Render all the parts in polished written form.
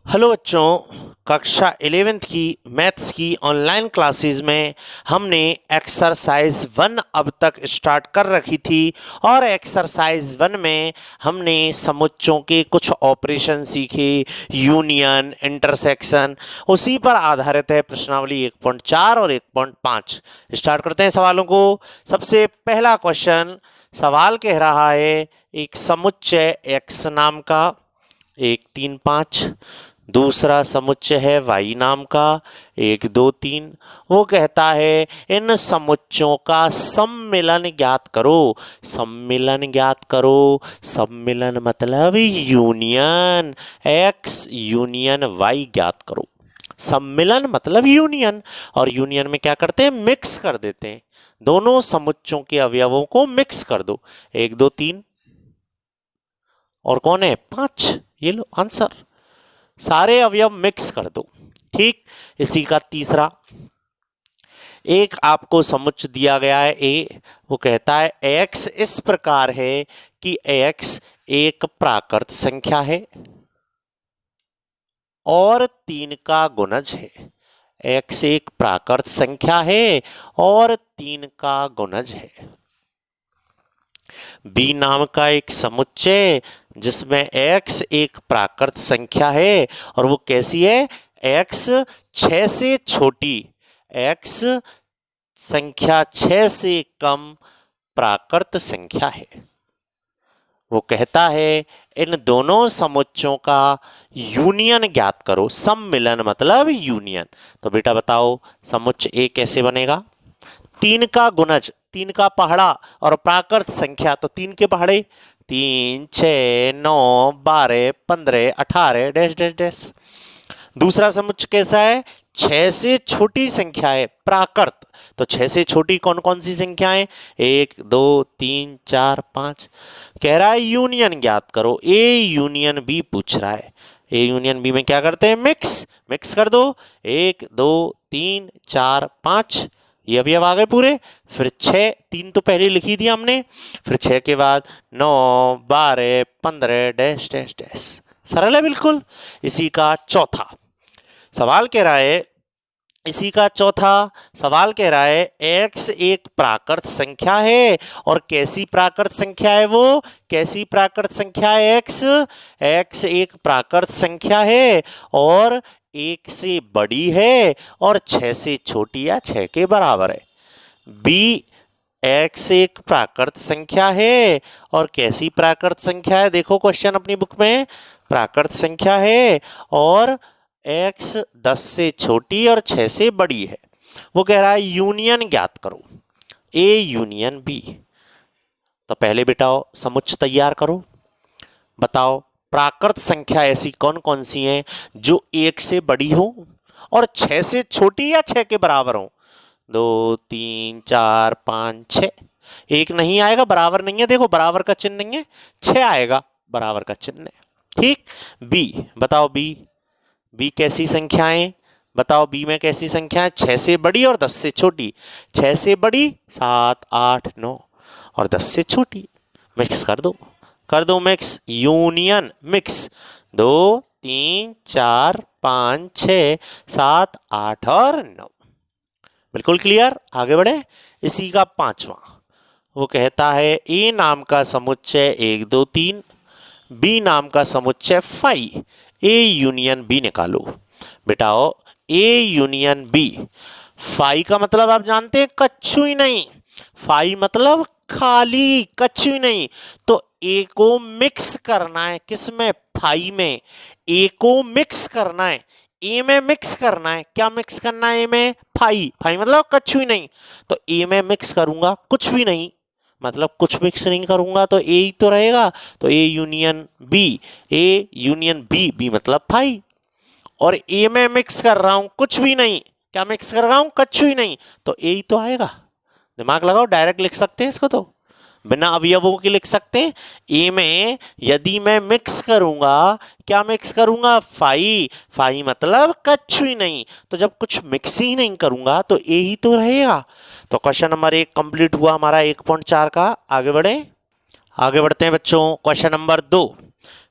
Hello बच्चों, कक्षा 11th की मैथ्स की ऑनलाइन क्लासेस में हमने एक्सरसाइज 1 अब तक स्टार्ट कर रखी थी और एक्सरसाइज 1 में हमने समुच्चों के कुछ ऑपरेशन सीखे, यूनियन, इंटरसेक्शन। उसी पर आधारित है प्रश्नावली 1.4 और 1.5। स्टार्ट करते हैं सवालों को। सबसे पहला क्वेश्चन, सवाल कह रहा है एक समुच्चय x नाम का 1 3 5, दूसरा समुच्चय है y नाम का 1 2 3। वो कहता है इन समुच्चयों का सम्मिलन ज्ञात करो। सम्मिलन ज्ञात करो, सम्मिलन मतलब यूनियन, x यूनियन y ज्ञात करो। सम्मिलन मतलब यूनियन, और यूनियन में क्या करते हैं, मिक्स कर देते हैं। दोनों समुच्चयों के अवयवों को मिक्स कर दो। 1 2 3 और कौन है 5, ये लो आंसर। सारे अवयव मिक्स कर दो। ठीक, इसी का तीसरा, एक आपको समुच्चय दिया गया है ए, वो कहता है x इस प्रकार है कि x एक प्राकृत संख्या है और 3 का गुणज है। x एक प्राकृत संख्या है और 3 का गुणज है। b नाम का एक समुच्चय जिसमें x एक प्राकृत संख्या है और वो कैसी है, x 6 से छोटी, x संख्या 6 से कम प्राकृत संख्या है। वो कहता है इन दोनों समुच्चयों का यूनियन ज्ञात करो। सम्मिलन मतलब यूनियन। तो बेटा बताओ समुच्चय ए कैसे बनेगा। 3 का गुणज, 3 का पहाड़ा और प्राकृत संख्या, तो 3 के पहाड़े 3 6 9 12 15 18 डैश डैश डैश। दूसरा समुच्चय कैसा है, 6 से छोटी संख्या है प्राकृत, तो 6 से छोटी कौन कौन सी संख्याएं, 1 2 3 4 5। कह रहा है यूनियन ज्ञात करो। ए यूनियन बी पूछ रहा है। ए यूनियन बी में क्या करते हैं, मिक्स कर दो। 1 2 3 4 5, ये अभी अब आ गए पूरे। फिर 6, 3 तो पहले लिखी दिया हमने, फिर 6 के बाद 9 12 15 डैश डैश डैश। सरल है बिल्कुल। इसी का चौथा सवाल कह रहा है, इसी का चौथा सवाल कह रहा है x एक प्राकृत संख्या है और कैसी प्राकृत संख्या है, वो कैसी प्राकृत संख्या है x एक प्राकृत संख्या है और 1 से बड़ी है और 6 से छोटी या 6 के बराबर है। b x एक प्राकृत संख्या है और कैसी प्राकृत संख्या है, देखो क्वेश्चन अपनी बुक में, प्राकृत संख्या है और x 10 से छोटी और 6 से बड़ी है। वो कह रहा है यूनियन ज्ञात करो, ए यूनियन बी। तो पहले बेटाओ समुच्चय तैयार करो। बताओ प्राकृत संख्या ऐसी कौन कौन सी हैं जो 1 से बड़ी हो और 6 से छोटी या 6 के बराबर हो। 2 3 4 5 6। एक नहीं आएगा, बराबर नहीं है, देखो बराबर का चिन्ह नहीं है, 6 आएगा, बराबर का चिन्ह है। ठीक, बी बताओ, बी कैसी संख्याएं, बताओ बी में कैसी संख्याएं, 6 से बड़ी और 10 से छोटी। 6 से बड़ी 7 8 9 और 10 से छोटी। मिक्स कर दो मिक्स, यूनियन मिक्स। 2 3 4 5 6 7 8 और 9। बिल्कुल क्लियर, आगे बढ़े। इसी का पांचवा, वो कहता है ए नाम का समुच्चय 1 2 3, बी नाम का समुच्चय फाई, ए यूनियन बी निकालो। बेटाओ ए यूनियन बी, फाई का मतलब आप जानते हैं कच्छु ही नहीं, फाई मतलब खाली, कच्छु ही नहीं। तो ए को मिक्स करना है, किसमें, फाई में। ए को मिक्स करना है, ए में मिक्स करना है। क्या मिक्स करना है ए में, फाई, फाई मतलब कच्छु ही नहीं। तो ए में मिक्स करूंगा कुछ भी नहीं, मतलब कुछ मिक्स नहीं करूंगा तो ए ही तो रहेगा। तो A union B, A union B, B मतलब फाई। और ए में मिक्स कर रहा हूं कुछ भी नहीं, क्या मिक्स कर रहा हूं, कच्छु ही नहीं, तो ए ही तो आएगा। दिमाग लगाओ, डायरेक्ट लिख सकते हैं इसको, तो बिना अवयवों के लिख सकते हैं। ए में यदि मैं मिक्स करूंगा, क्या मिक्स करूंगा, फाई, फाई मतलब कच्छु ही नहीं। तो जब कुछ मिक्स ही नहीं करूंगा तो ए ही तो रहेगा। तो क्वेश्चन नंबर 1 कंप्लीट हुआ हमारा 1.4 का। आगे बढ़े, आगे बढ़ते हैं बच्चों। क्वेश्चन नंबर 2,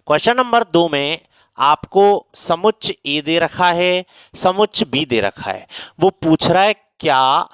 क्वेश्चन नंबर 2 में आपको समुच्च ए दे रखा है, समुच्च बी दे रखा है। वो पूछ रहा है क्या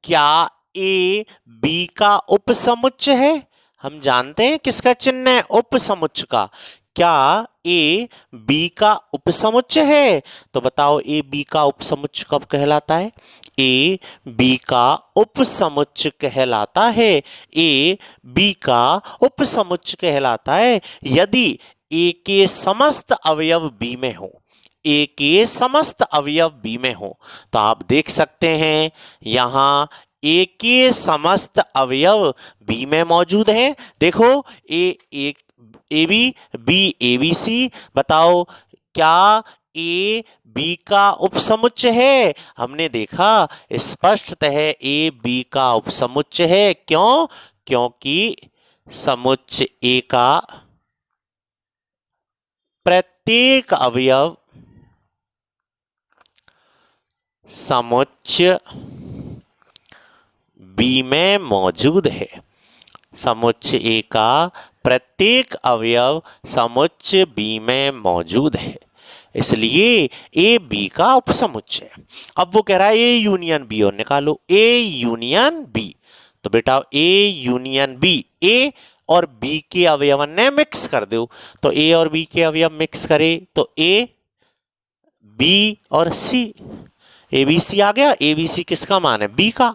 क्या ए बी का उपसमुच्च है। हम जानते हैं किसका चिन्ह है, उपसमुच्च का। क्या ए बी का उपसमुच्च है? तो बताओ ए बी का उपसमुच्च कब कहलाता है? ए बी का उपसमुच्च कहलाता है। ए बी का उपसमुच्च कहलाता है यदि ए के समस्त अवयव बी में हो। ए के समस्त अवयव बी में हो। तो आप देख सकते हैं यहां ए के समस्त अवयव बी में मौजूद हैं। देखो A B B A B C. बताओ क्या ए बी का उपसमुच्च है? हमने देखा स्पष्टतः ए बी का उपसमुच्च है। क्यों? क्योंकि समुच्च ए का प्रत्येक अवयव समुच्च बी में मौजूद है। समुच्च ए का प्रत्येक अवयव समुच्च बी में मौजूद है, इसलिए ए बी का उपसमुच्च है। अब वो कह रहा है ए यूनियन बी और निकालो। ए यूनियन बी, तो बेटा ए यूनियन बी, ए और बी के अवयवन ने मिक्स कर दो। तो ए और बी के अवयव मिक्स करे तो ए बी और सी, ए बी सी आ गया। ए बी सी किसका मान है? बी का।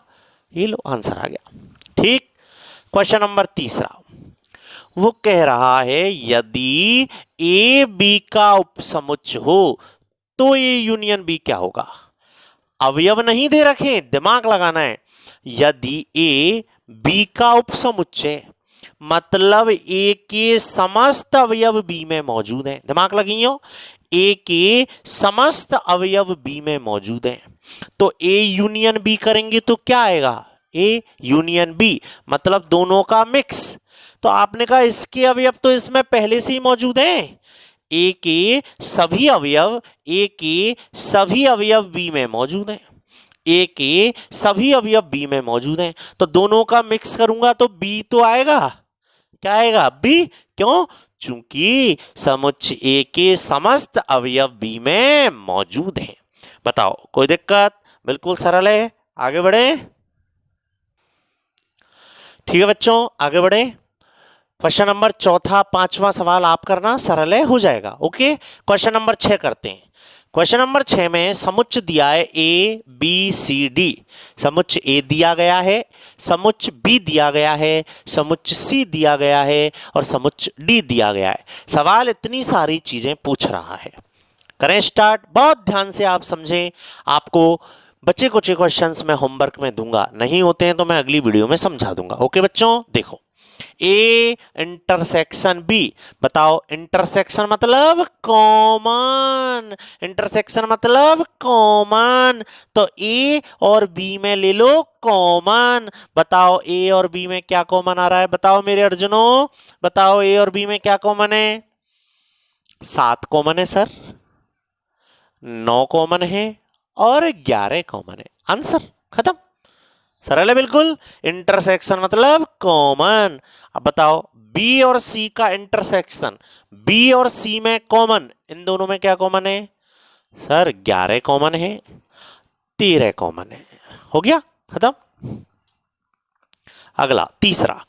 ये लो आंसर आ गया। ठीक। क्वेश्चन नंबर तीसरा, वो कह रहा है यदि ए बी का उपसमुच्च हो तो ए यूनियन बी क्या होगा? अवयव नहीं दे रखे, दिमाग लगाना है। यदि ए बी का उपसमुच्च है मतलब ए के समस्त अवयव बी में मौजूद हैं। दिमाग लगाइयो, ए के समस्त अवयव बी में मौजूद हैं। तो ए यूनियन बी करेंगे तो क्या आएगा? ए यूनियन बी मतलब दोनों का मिक्स। तो आपने कहा इसके अवयव तो इसमें पहले से ही मौजूद हैं। ए के सभी अवयव, ए के सभी अवयव बी में मौजूद हैं। ए के सभी अवयव बी में मौजूद हैं, तो दोनों का मिक्स करूंगा तो बी तो आएगा। क्या आएगा? बी। क्यों? चूंकि समुच्च ए के समस्त अवयव बी में मौजूद हैं। बताओ कोई दिक्कत? बिल्कुल सरल है, आगे बढ़े। ठीक है बच्चों, आगे बढ़े। क्वेश्चन नंबर चौथा, पांचवा सवाल आप करना, सरल है, हो जाएगा। ओके, क्वेश्चन नंबर 6 करते हैं। क्वेश्चन नंबर 6 में समुच्च दिया है ए बी सी डी। समुच्च ए दिया गया है, समुच्च बी दिया गया है, समुच्च सी दिया गया है और समुच्च डी दिया गया है। सवाल इतनी सारी चीजें पूछ रहा है। करें स्टार्ट। बहुत ध्यान से आप समझें। आपको बच्चे कुछ क्वेश्चंस मैं होमवर्क में दूंगा, नहीं होते हैं तो मैं अगली वीडियो में समझा दूंगा। ओके बच्चों, देखो ए इंटरसेक्शन बी। बताओ इंटरसेक्शन मतलब कॉमन, इंटरसेक्शन मतलब कॉमन। तो ए और बी में ले लो कॉमन। बताओ ए और बी में क्या कॉमन आ रहा है? बताओ मेरे अर्जुनों, बताओ ए और बी में क्या कॉमन है? 7 कॉमन है सर, 9 कॉमन है और 11 कॉमन है। आंसर खत्म, सरल है बिल्कुल। इंटरसेक्शन मतलब कॉमन। अब बताओ बी और सी का इंटरसेक्शन, बी और सी में कॉमन, इन दोनों में क्या कॉमन है? सर 11 कॉमन है, 13 कॉमन है। हो गया, खत्म। अगला तीसरा,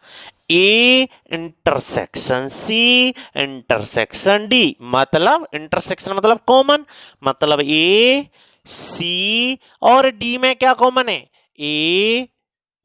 A intersection C intersection D. मतलब इंटरसेक्शन मतलब कॉमन, मतलब ए सी और डी में क्या कॉमन है? ए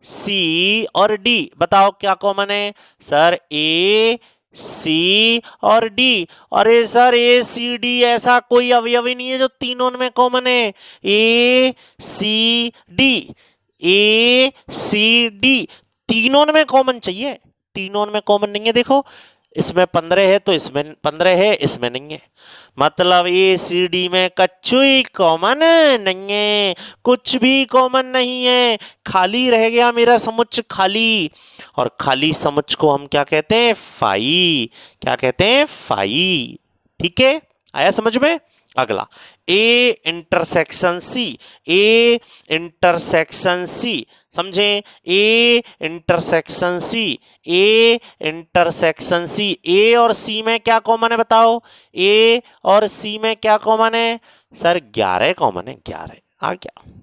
सी और डी। बताओ क्या कॉमन है? सर ए सी और डी। अरे सर ए सी डी ऐसा कोई अवयव ही नहीं है जो तीनों में कॉमन है। ए सी डी, ए सी डी तीनों में कॉमन चाहिए, तीनों में कॉमन नहीं है। देखो इसमें 15 है तो इसमें 15 है, इसमें नहीं है। मतलब ए सी डी में कच्छु ही कॉमन नहीं है, कुछ भी कॉमन नहीं है, खाली रह गया मेरा समुच्च, खाली। और खाली समुच्च को हम क्या कहते हैं? फाई। क्या कहते हैं? फाई। ठीक है, आया समझ में? अगला ए इंटरसेक्शन सी, ए इंटरसेक्शन सी, समझे, ए इंटरसेक्शन सी, ए इंटरसेक्शन सी। ए और सी में क्या कॉमन है बताओ, ए और सी में क्या कॉमन है सर, 11 कॉमन है, 11 आ गया।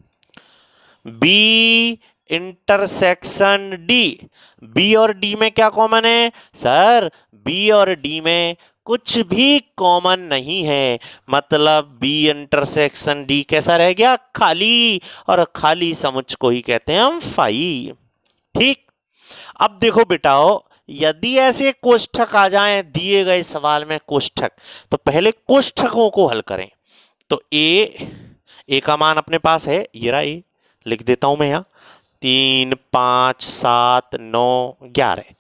बी इंटरसेक्शन डी, बी और डी में क्या कॉमन है सर, बी और डी में कुछ भी कॉमन नहीं है, मतलब बी इंटरसेक्शन डी कैसा रह गया, खाली, और खाली समुच्चय को ही कहते हैं हम फाई। ठीक, अब देखो बेटाओ, यदि ऐसे कोष्ठक आ जाएं दिए गए सवाल में कोष्ठक, तो पहले कोष्ठकों को हल करें। तो ए का मान अपने पास है, ये रहा ए, लिख देता हूं मैं यहाँ 3 5 7 9 11।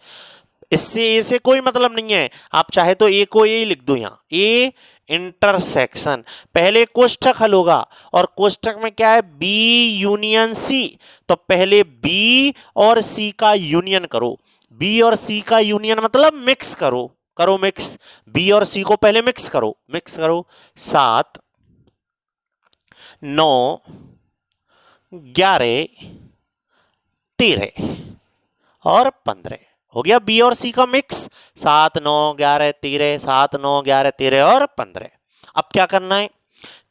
इससे ए से कोई मतलब नहीं है, आप चाहे तो ए को ए लिख दो यहाँ, ए इंटरसेक्शन, पहले कोष्ठक हल होगा, और कोष्ठक में क्या है, बी यूनियन सी, तो पहले बी और सी का यूनियन करो, बी और सी का यूनियन मतलब मिक्स करो, करो मिक्स, बी और सी को पहले मिक्स करो, मिक्स करो, 7 9 11 13 और 15 हो गया बी और सी का मिक्स, 7 9 11 13, 7 9 11 13 और 15। अब क्या करना है,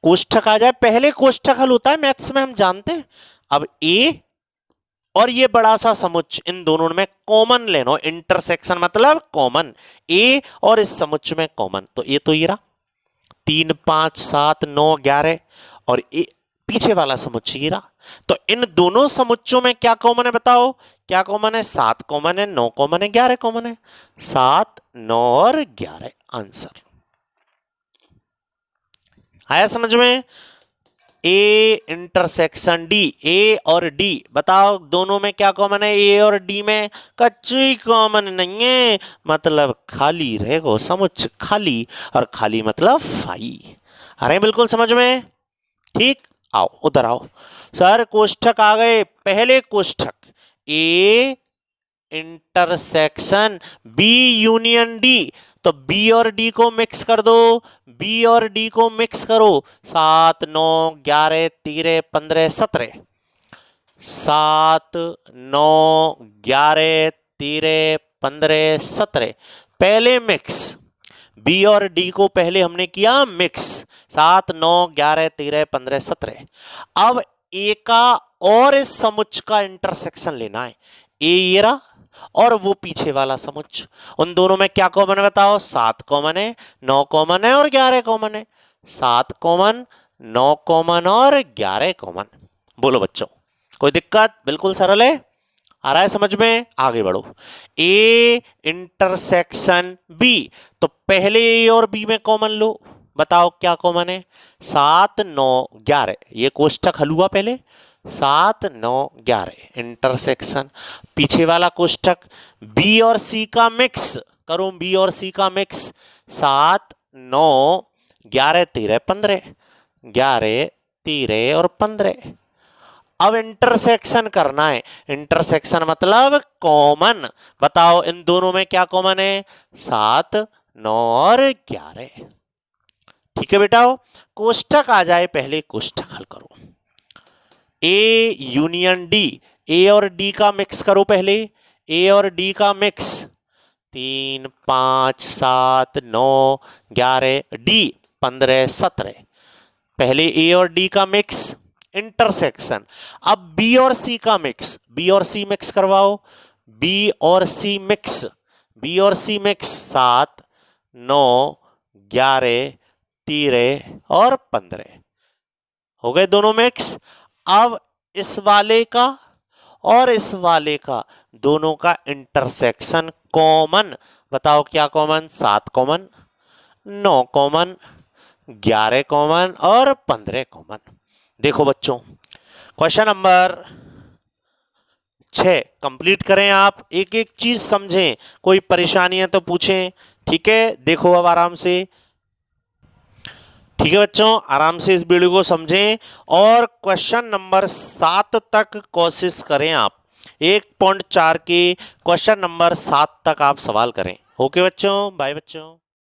कोष्ठक आ जाए, पहले कोष्ठक हल होता है मैथ्स में, हम जानते हैं। अब ए और ये बड़ा सा समुच्चय, इन दोनों में कॉमन लेना, इंटरसेक्शन मतलब कॉमन, ए और इस समुच्चय में कॉमन, तो ये तो ये रहा 3 5 7 9 11, और ए पीछे वाला समुच्चय ये रहा। तो इन दोनों समुच्चयों में क्या कॉमन है बताओ, क्या कॉमन है, 7 कॉमन है, 9 कॉमन है, 11 कॉमन है, 7 9 और 11 आंसर आया समझ में। ए इंटरसेक्शन डी, ए और डी बताओ दोनों में क्या कॉमन है, ए और डी में कच्ची कॉमन नहीं है, मतलब खाली रहेगा समुच्चय, खाली, और खाली मतलब फाई। अरे बिल्कुल समझ में, ठीक, आओ उधर आओ सर, कोष्ठक आ गए, पहले कोष्ठक A intersection B union D, तो बी और डी को मिक्स कर दो, बी और डी को मिक्स करो, 7 9 11 13 15 17, 7 9 11 13 15 17, पहले मिक्स, बी और डी को पहले हमने किया मिक्स, 7 9 11 13 15 17। अब ए का और इस समुच्चय का इंटरसेक्शन लेना है, ए ये रहा और वो पीछे वाला समुच्चय, उन दोनों में क्या कॉमन है बताओ, 7 कॉमन है, 9 कॉमन है और 11 कॉमन है, 7 कॉमन 9 कॉमन और 11 कॉमन। बोलो बच्चों कोई दिक्कत, बिल्कुल सरल है, आ रहा है समझ में, आगे बढ़ो। ए इंटरसेक्शन बी, तो पहले ए और बी में कॉमन लो, बताओ क्या कॉमन है, 7 9 11, ये कोष्ठक हल हुआ पहले, 7 9 11 इंटरसेक्शन, पीछे वाला कोष्ठक बी और सी का मिक्स करो, बी और सी का मिक्स, 7 9 11 13 15, 11 13 और 15। अब इंटरसेक्शन करना है, इंटरसेक्शन मतलब कॉमन, बताओ इन दोनों में क्या कॉमन है, 7 9 और 11। ठीक है बेटाओ, कोष्ठक आ जाए, पहले कोष्ठक हल करो, ए यूनियन डी, ए और डी का मिक्स करो, पहले ए और डी का मिक्स, 3 5 7 9 11 डी 15 17, पहले ए और डी का मिक्स, इंटरसेक्शन। अब बी और सी का मिक्स, बी और सी मिक्स करवाओ, बी और सी मिक्स, बी और सी मिक्स, 7 9 11 13 और 15 हो गए दोनों मिक्स। अब इस वाले का और इस वाले का दोनों का इंटरसेक्शन कॉमन, बताओ क्या कॉमन, 7 कॉमन 9 कॉमन 11 कॉमन और 15 कॉमन। देखो बच्चों क्वेश्चन नंबर 6 कंप्लीट करें, आप एक एक चीज समझें, कोई परेशानी है तो पूछें, ठीक है। देखो अब आराम से, ठीक है बच्चों, आराम से इस वीडियो को समझें और क्वेश्चन नंबर 7 तक कोशिश करें आप, 1.4 के क्वेश्चन नंबर 7 तक आप सवाल करें। ओके बच्चों, बाय बच्चों।